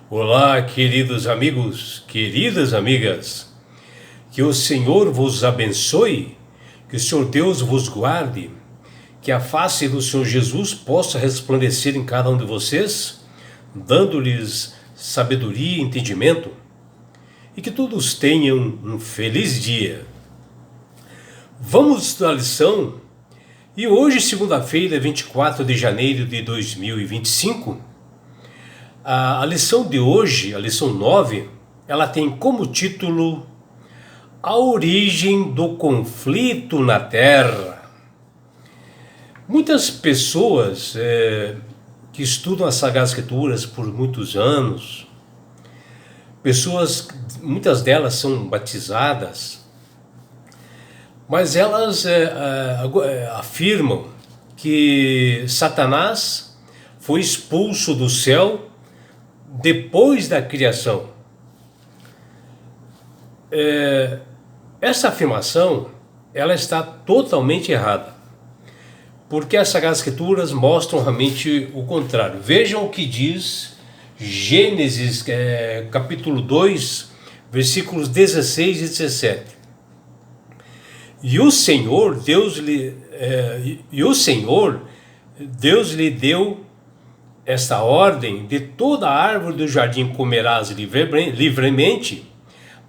Olá, queridos amigos, queridas amigas, que o Senhor vos abençoe, que o Senhor Deus vos guarde, que a face do Senhor Jesus possa resplandecer em cada um de vocês, dando-lhes sabedoria e entendimento, e que todos tenham um feliz dia. Vamos estudar a lição, e hoje, segunda-feira, 24 de janeiro de 2025, a lição de hoje, a lição 9, ela tem como título A Origem do Conflito na Terra. Muitas pessoas que estudam as Sagradas Escrituras por muitos anos, muitas delas são batizadas, mas elas afirmam que Satanás foi expulso do céu depois da criação. Essa afirmação ela está totalmente errada, porque as Sagradas Escrituras mostram realmente o contrário. Vejam o que diz Gênesis capítulo 2, versículos 16 e 17. E o Senhor Deus lhe deu esta ordem: de toda a árvore do jardim comerás livremente,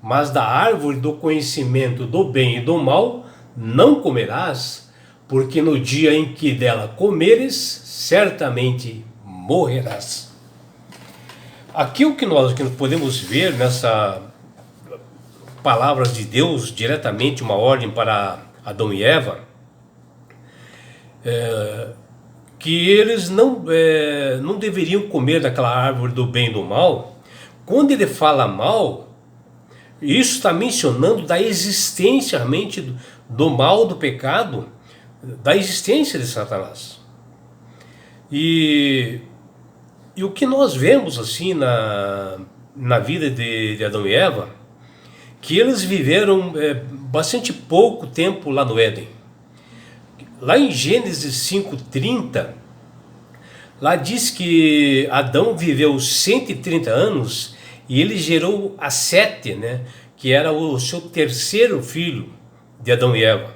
mas da árvore do conhecimento do bem e do mal não comerás, porque no dia em que dela comeres, certamente morrerás. Aqui o que nós podemos ver nessa palavras de Deus, diretamente uma ordem para Adão e Eva, que eles não deveriam comer daquela árvore do bem e do mal. Quando ele fala mal, isso está mencionando da existência realmente do mal, do pecado, da existência de Satanás. E o que nós vemos assim na vida de Adão e Eva, que eles viveram bastante pouco tempo lá no Éden. Lá em Gênesis 5:30, lá diz que Adão viveu 130 anos e ele gerou a Sete, que era o seu terceiro filho de Adão e Eva.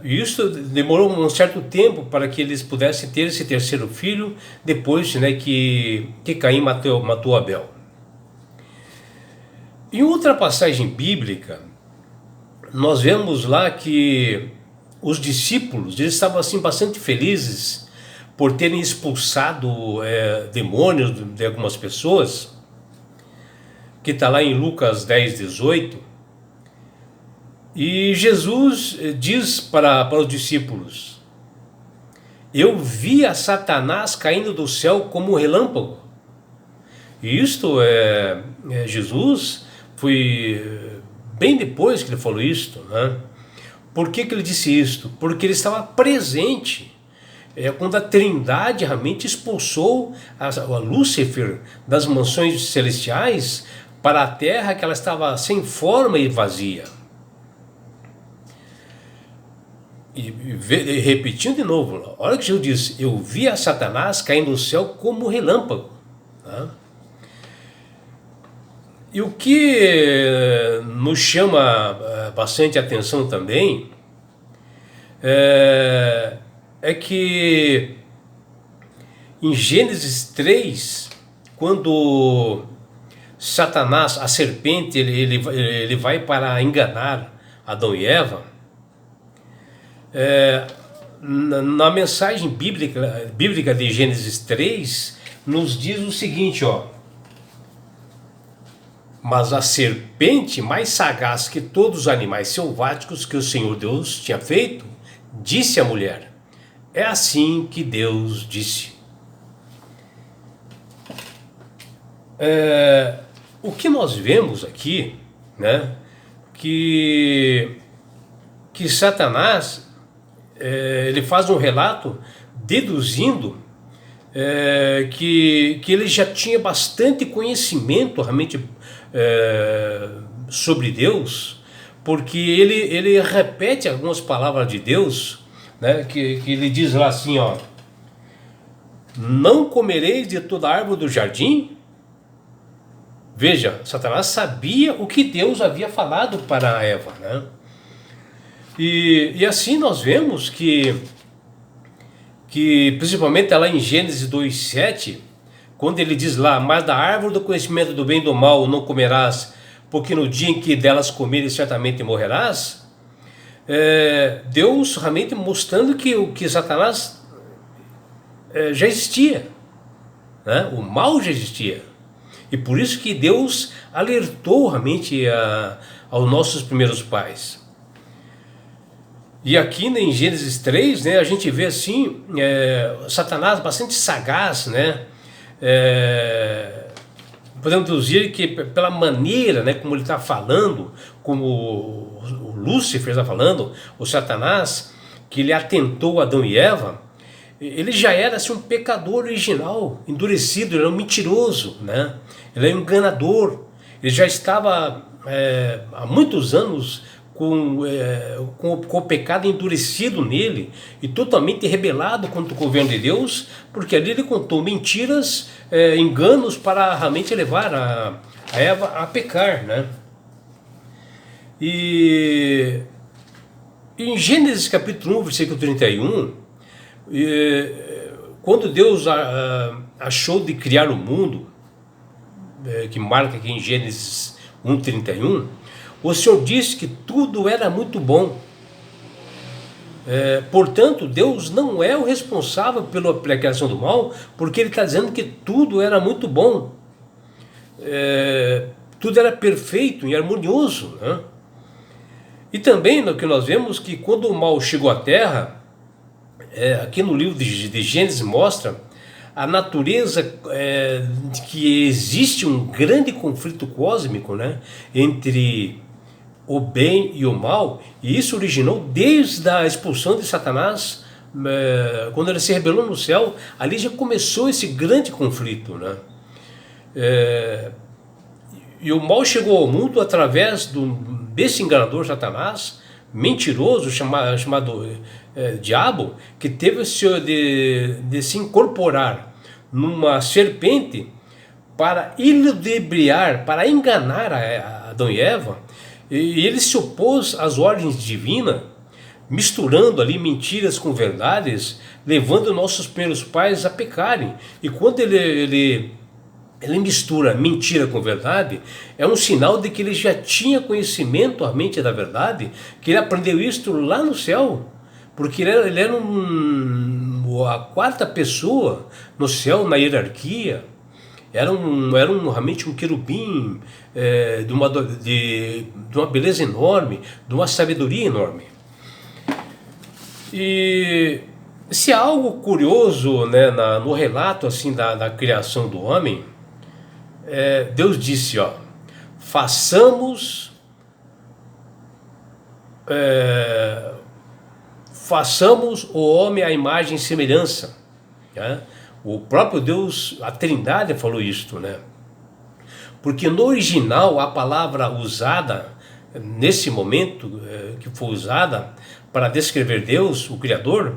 E isso demorou um certo tempo para que eles pudessem ter esse terceiro filho, depois que Caim matou Abel. Em outra passagem bíblica, nós vemos lá que os discípulos eles estavam assim bastante felizes por terem expulsado demônios de algumas pessoas, que está lá em Lucas 10:18. E Jesus diz para os discípulos: eu vi a Satanás caindo do céu como um relâmpago. E isto Jesus foi bem depois que ele falou isto, Por que ele disse isto? Porque ele estava presente quando a Trindade realmente expulsou a Lúcifer das mansões celestiais para a terra, que ela estava sem forma e vazia. E repetindo de novo, olha o que Jesus disse: eu vi a Satanás caindo do céu como um relâmpago. E o que nos chama bastante atenção também é que em Gênesis 3, quando Satanás, a serpente, ele vai para enganar Adão e Eva, na mensagem bíblica de Gênesis 3, nos diz o seguinte, mas a serpente, mais sagaz que todos os animais selváticos que o Senhor Deus tinha feito, disse à mulher: é assim que Deus disse. O que nós vemos aqui, que Satanás ele faz um relato deduzindo que ele já tinha bastante conhecimento realmente sobre Deus, porque ele repete algumas palavras de Deus, que ele diz lá assim, não comereis de toda árvore do jardim? Veja, Satanás sabia o que Deus havia falado para Eva, né? E assim nós vemos que principalmente lá em Gênesis 2:7, quando ele diz lá: mas da árvore do conhecimento do bem e do mal não comerás, porque no dia em que delas comeres certamente morrerás. Deus realmente mostrando que Satanás já existia, né? O mal já existia, e por isso que Deus alertou realmente aos nossos primeiros pais. E aqui em Gênesis 3, né, a gente vê assim, Satanás bastante sagaz, né? Podemos dizer que pela maneira, né, como ele está falando, como o Lúcifer está falando, o Satanás, que ele atentou Adão e Eva, ele já era assim, um pecador original, endurecido, ele era um mentiroso, né? Ele era um enganador, ele já estava há muitos anos com o pecado endurecido nele e totalmente rebelado contra o governo de Deus, porque ali ele contou mentiras, enganos para realmente levar a Eva a pecar, né? E em Gênesis capítulo 1, versículo 31, quando Deus achou de criar o mundo, que marca aqui em Gênesis 1:31, o Senhor disse que tudo era muito bom. Portanto, Deus não é o responsável pela criação do mal, porque Ele está dizendo que tudo era muito bom. Tudo era perfeito e harmonioso, né? E também no que nós vemos que quando o mal chegou à Terra, aqui no livro de Gênesis mostra a natureza de que existe um grande conflito cósmico, né, entre o bem e o mal, e isso originou desde a expulsão de Satanás, quando ele se rebelou no céu. Ali já começou esse grande conflito, né? E o mal chegou ao mundo através desse enganador Satanás, mentiroso, chamado diabo, que teve de se incorporar numa serpente para iludibriar, para enganar a Adão e Eva, e ele se opôs às ordens divinas, misturando ali mentiras com verdades, levando nossos primeiros pais a pecarem. E quando ele mistura mentira com verdade, é um sinal de que ele já tinha conhecimento, a mente da verdade, que ele aprendeu isso lá no céu, porque ele era a quarta pessoa no céu, na hierarquia. Era realmente um querubim, de uma beleza enorme, de uma sabedoria enorme. E se há algo curioso, né, no relato assim da criação do homem, Deus disse, façamos o homem à imagem e semelhança, né? O próprio Deus, a Trindade, falou isto, né? Porque no original a palavra usada nesse momento, que foi usada para descrever Deus, o Criador,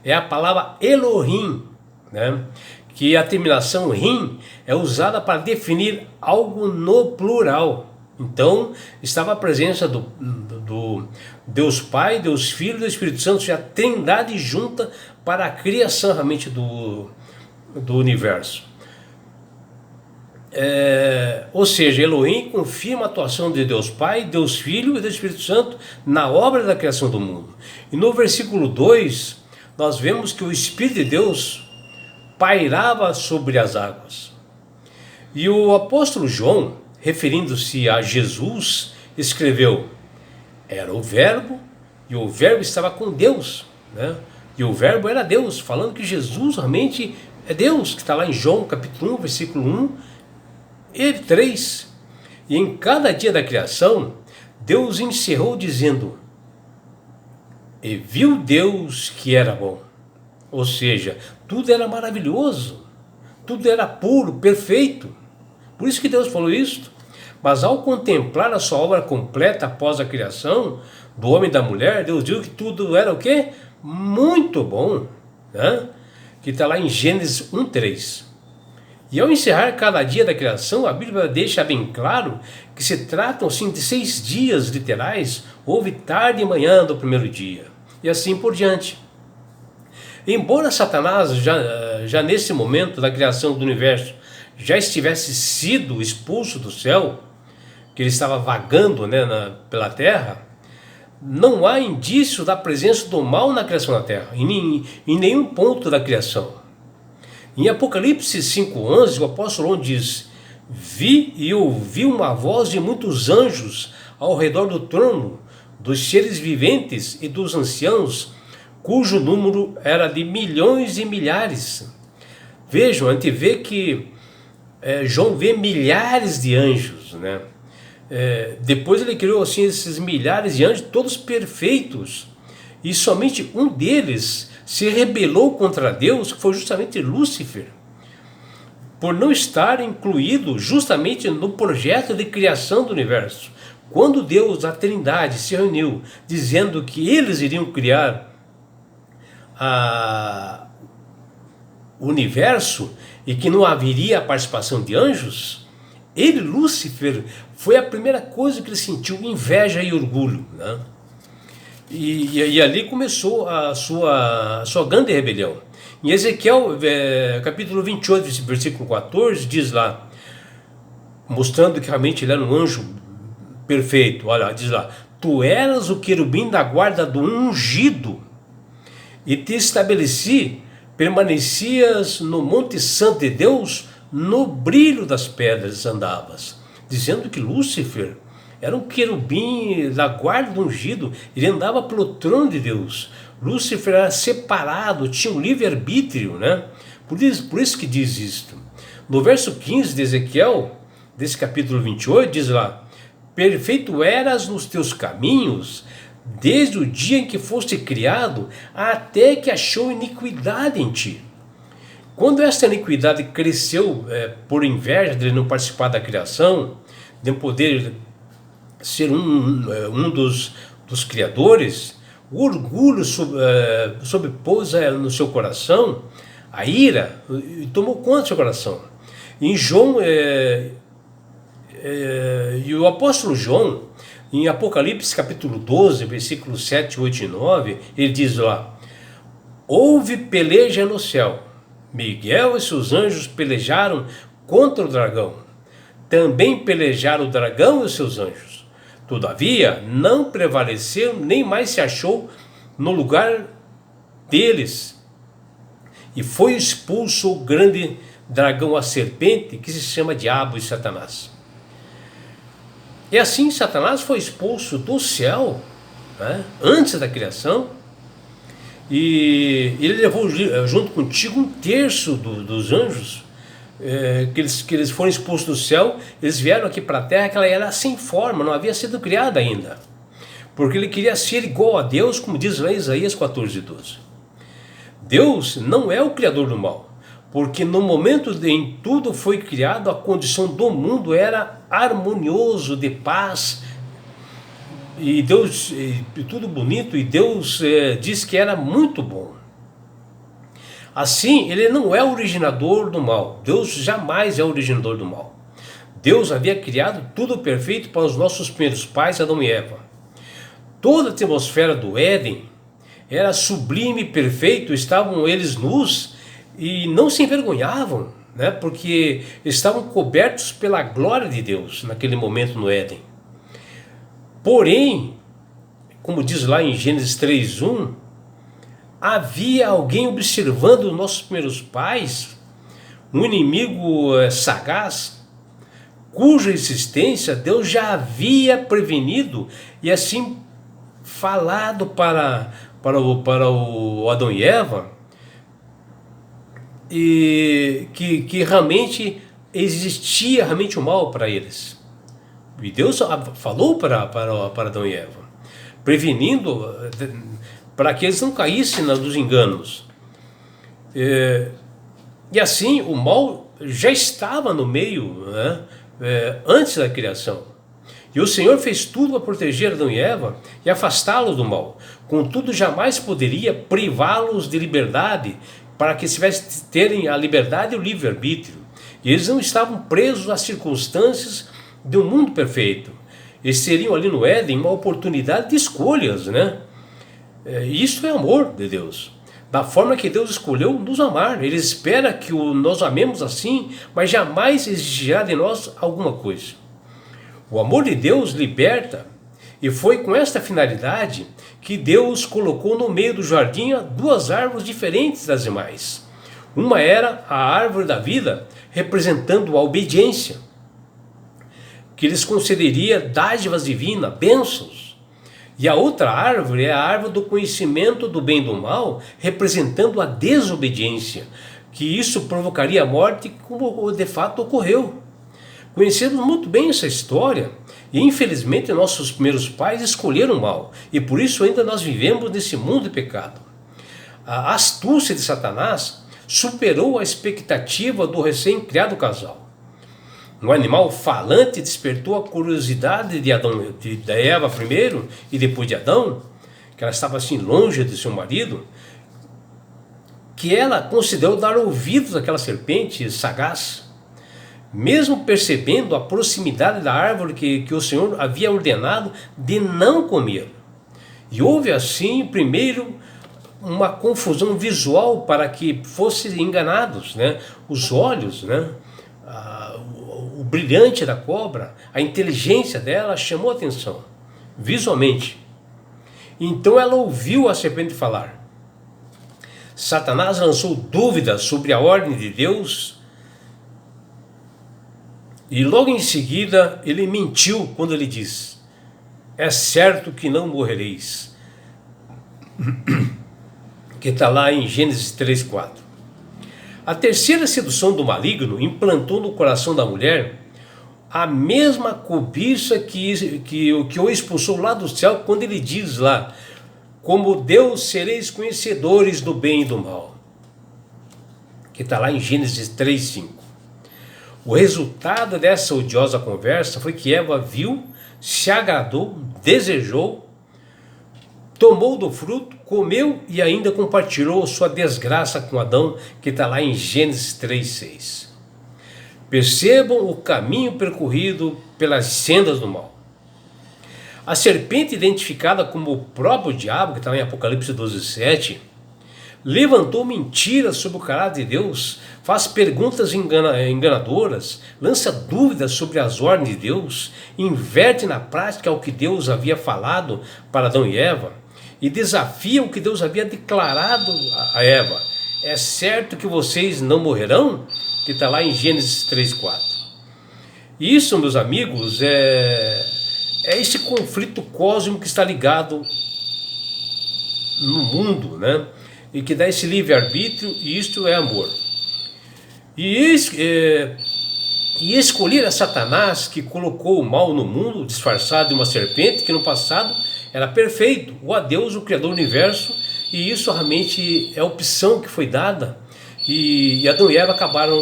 é a palavra Elohim, né? Que a terminação rim é usada para definir algo no plural. Então estava a presença do Deus Pai, Deus Filho e do Espírito Santo, a Trindade junta para a criação realmente do universo. Ou seja, Elohim confirma a atuação de Deus Pai, Deus Filho e do Espírito Santo na obra da criação do mundo. E no versículo 2 nós vemos que o Espírito de Deus pairava sobre as águas. E o apóstolo João, referindo-se a Jesus, escreveu: era o verbo, e o verbo estava com Deus, né? E o verbo era Deus, falando que Jesus realmente é Deus, que está lá em João capítulo 1, versículo 1 e 3. E em cada dia da criação, Deus encerrou dizendo: e viu Deus que era bom. Ou seja, tudo era maravilhoso, tudo era puro, perfeito. Por isso que Deus falou isso. Mas ao contemplar a sua obra completa após a criação do homem e da mulher, Deus viu que tudo era o quê? Muito bom, né? que está lá em Gênesis 1:3. E ao encerrar cada dia da criação, a Bíblia deixa bem claro que se tratam assim de 6 dias literais, houve tarde e manhã do primeiro dia, e assim por diante. Embora Satanás já nesse momento da criação do universo já estivesse sido expulso do céu, que ele estava vagando, né, pela terra, não há indício da presença do mal na criação da terra, em nenhum ponto da criação. Em Apocalipse 5:11, o apóstolo João diz: vi e ouvi uma voz de muitos anjos ao redor do trono, dos seres viventes e dos anciãos, cujo número era de milhões e milhares. Vejam, a gente vê que João vê milhares de anjos, né? Depois ele criou assim esses milhares de anjos, todos perfeitos, e somente um deles se rebelou contra Deus, que foi justamente Lúcifer, por não estar incluído justamente no projeto de criação do universo. Quando Deus, a Trindade, se reuniu dizendo que eles iriam criar o universo e que não haveria a participação de anjos, ele, Lúcifer, foi a primeira coisa que ele sentiu inveja e orgulho, né? E ali começou a sua grande rebelião. Em Ezequiel, capítulo 28, versículo 14, diz lá, mostrando que realmente ele era um anjo perfeito. Olha, diz lá: tu eras o querubim da guarda do ungido, e te estabeleci, permanecias no monte santo de Deus, no brilho das pedras andavas. Dizendo que Lúcifer era um querubim da guarda do ungido, ele andava pelo trono de Deus. Lúcifer era separado, tinha um livre-arbítrio, né? Por isso que diz isto. No verso 15 de Ezequiel, desse capítulo 28, diz lá: perfeito eras nos teus caminhos, desde o dia em que foste criado, até que achou iniquidade em ti. Quando esta iniquidade cresceu por inveja de ele não participar da criação, de poder ser um dos criadores, o orgulho sobrepôs no seu coração, a ira tomou conta do seu coração. Em João, e o apóstolo João, em Apocalipse capítulo 12, versículos 7, 8 e 9, ele diz lá: houve peleja no céu, Miguel e seus anjos pelejaram contra o dragão, também pelejaram o dragão e os seus anjos. Todavia, não prevaleceu, nem mais se achou no lugar deles. E foi expulso o grande dragão, a serpente, que se chama Diabo e Satanás. E assim Satanás foi expulso do céu, né, antes da criação. E ele levou junto contigo 1/3 dos anjos, que eles foram expulsos do céu. Eles vieram aqui para a terra, que ela era sem forma, não havia sido criada ainda, porque ele queria ser igual a Deus, como diz lá em Isaías 14:12. Deus não é o criador do mal, porque no momento em tudo foi criado, a condição do mundo era harmonioso, de paz, e Deus, tudo bonito, e Deus diz que era muito bom. Assim, ele não é o originador do mal. Deus jamais é o originador do mal. Deus havia criado tudo perfeito para os nossos primeiros pais, Adão e Eva. Toda a atmosfera do Éden era sublime e perfeito, estavam eles nus e não se envergonhavam, né, porque estavam cobertos pela glória de Deus naquele momento no Éden. Porém, como diz lá em Gênesis 3:1, havia alguém observando os nossos primeiros pais, um inimigo sagaz, cuja existência Deus já havia prevenido e assim falado para o Adão e Eva, e que realmente existia realmente o mal para eles. E Deus falou para Adão e Eva, prevenindo para que eles não caíssem nos enganos. E assim o mal já estava no meio, né, antes da criação. E o Senhor fez tudo para proteger Adão e Eva e afastá-los do mal. Contudo, jamais poderia privá-los de liberdade para que terem a liberdade e o livre-arbítrio. E eles não estavam presos às circunstâncias de um mundo perfeito. Eles teriam ali no Éden uma oportunidade de escolhas, né? Isso é amor de Deus. Da forma que Deus escolheu nos amar. Ele espera que nós amemos assim, mas jamais exigirá de nós alguma coisa. O amor de Deus liberta, e foi com esta finalidade que Deus colocou no meio do jardim duas árvores diferentes das demais. Uma era a árvore da vida, representando a obediência, que lhes concederia dádivas divinas, bênçãos. E a outra árvore é a árvore do conhecimento do bem e do mal, representando a desobediência, que isso provocaria a morte, como de fato ocorreu. Conhecemos muito bem essa história, e infelizmente nossos primeiros pais escolheram o mal, e por isso ainda nós vivemos nesse mundo de pecado. A astúcia de Satanás superou a expectativa do recém-criado casal. Um animal falante despertou a curiosidade de Eva primeiro e depois de Adão, que ela estava assim longe de seu marido, que ela considerou dar ouvidos àquela serpente sagaz, mesmo percebendo a proximidade da árvore que o Senhor havia ordenado de não comer. E houve assim primeiro uma confusão visual para que fossem enganados, né? Os olhos, né? O brilhante da cobra, a inteligência dela chamou a atenção, visualmente. Então ela ouviu a serpente falar. Satanás lançou dúvidas sobre a ordem de Deus e logo em seguida ele mentiu quando ele diz: é certo que não morrereis. Que está lá em Gênesis 3:4. A terceira sedução do maligno implantou no coração da mulher a mesma cobiça que o expulsou lá do céu, quando ele diz lá: como Deus sereis conhecedores do bem e do mal. Que está lá em Gênesis 3:5. O resultado dessa odiosa conversa foi que Eva viu, se agradou, desejou, tomou do fruto, comeu e ainda compartilhou sua desgraça com Adão, que está lá em Gênesis 3:6. Percebam o caminho percorrido pelas sendas do mal. A serpente, identificada como o próprio diabo, que está em Apocalipse 12:7, levantou mentiras sobre o caráter de Deus, faz perguntas enganadoras, lança dúvidas sobre as ordens de Deus, inverte na prática o que Deus havia falado para Adão e Eva, e desafia o que Deus havia declarado a Eva. É certo que vocês não morrerão? Que está lá em Gênesis 3:4. Isso, meus amigos, é esse conflito cósmico que está ligado no mundo, né? E que dá esse livre-arbítrio, e isto é amor. E escolher a Satanás, que colocou o mal no mundo, disfarçado de uma serpente, que no passado era perfeito, o a Deus, o Criador do Universo, e isso realmente é a opção que foi dada, e Adão e Eva acabaram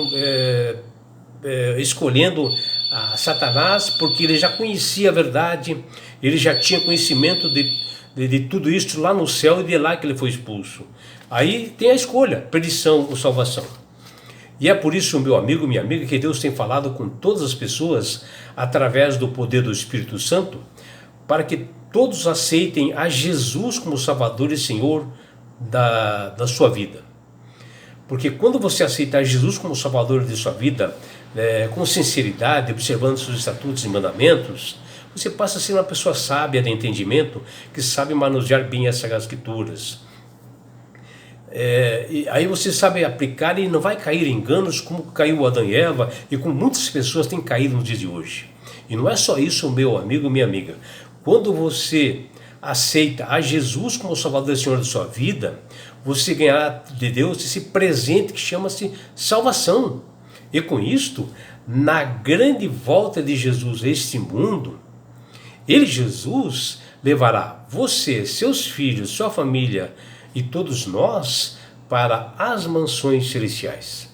escolhendo a Satanás, porque ele já conhecia a verdade, ele já tinha conhecimento de tudo isso lá no céu, e de lá que ele foi expulso. Aí tem a escolha, perdição ou salvação. E é por isso, meu amigo, minha amiga, que Deus tem falado com todas as pessoas através do poder do Espírito Santo, para que todos aceitem a Jesus como Salvador e Senhor da sua vida. Porque quando você aceita Jesus como Salvador de sua vida, com sinceridade, observando seus estatutos e mandamentos, você passa a ser uma pessoa sábia de entendimento, que sabe manusear bem as Sagradas Escrituras. E aí você sabe aplicar e não vai cair em enganos como caiu Adão e Eva, e como muitas pessoas têm caído nos dias de hoje. E não é só isso, meu amigo, minha amiga. Quando você aceita a Jesus como Salvador e Senhor da sua vida, você ganhará de Deus esse presente que chama-se salvação. E com isto, na grande volta de Jesus a este mundo, ele, Jesus, levará você, seus filhos, sua família e todos nós para as mansões celestiais.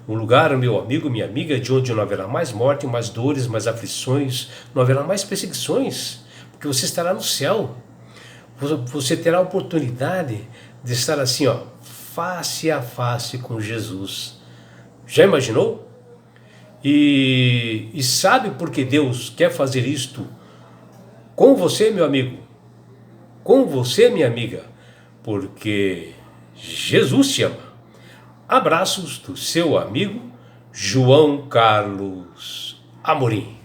Um lugar, meu amigo, minha amiga, de onde não haverá mais morte, mais dores, mais aflições, não haverá mais perseguições, porque você estará no céu. Você terá a oportunidade de estar assim, face a face com Jesus. Já imaginou? E sabe por que Deus quer fazer isto com você, meu amigo? Com você, minha amiga? Porque Jesus te ama. Abraços do seu amigo João Carlos Amorim.